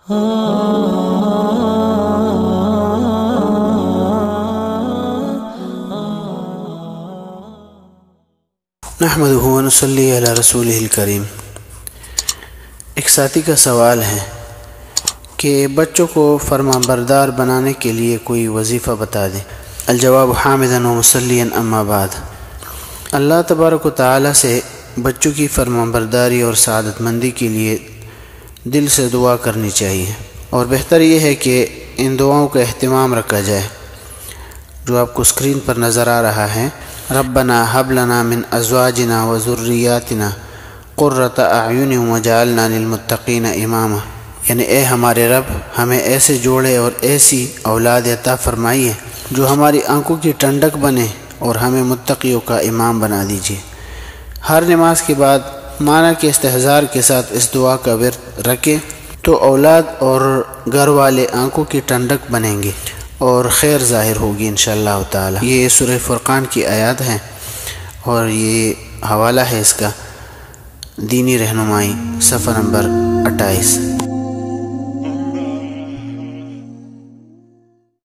نحمدہ و نصلی علی رسولہ الکریم۔ ایک ساتھی کا سوال ہے کہ بچوں کو فرما بردار بنانے کے لیے کوئی وظیفہ بتا دیں۔ الجواب حامداً و مصلیاً اما بعد۔ اللہ تبارک و تعالی سے بچوں کی فرما برداری اور سعادت مندی کے لیے دل سے دعا کرنی چاہیے، اور بہتر یہ ہے کہ ان دعاؤں کا اہتمام رکھا جائے جو آپ کو اسکرین پر نظر آ رہا ہے۔ ربنا هب لنا من ازواجنا وذریاتنا قرۃ اعین وجعلنا للمتقین اماما، یعنی اے ہمارے رب، ہمیں ایسے جوڑے اور ایسی اولاد عطا فرمائیے جو ہماری آنکھوں کی ٹھنڈک بنے، اور ہمیں متقیوں کا امام بنا دیجیے۔ ہر نماز کے بعد معنی کے استحضار کے ساتھ اس دعا کا ورد رکھیں تو اولاد اور گھر والے آنکھوں کی ٹھنڈک بنیں گے اور خیر ظاہر ہوگی انشاءاللہ تعالی۔ یہ سورہ فرقان کی آیات ہیں، اور یہ حوالہ ہے اس کا دینی رہنمائی صفحہ نمبر 28۔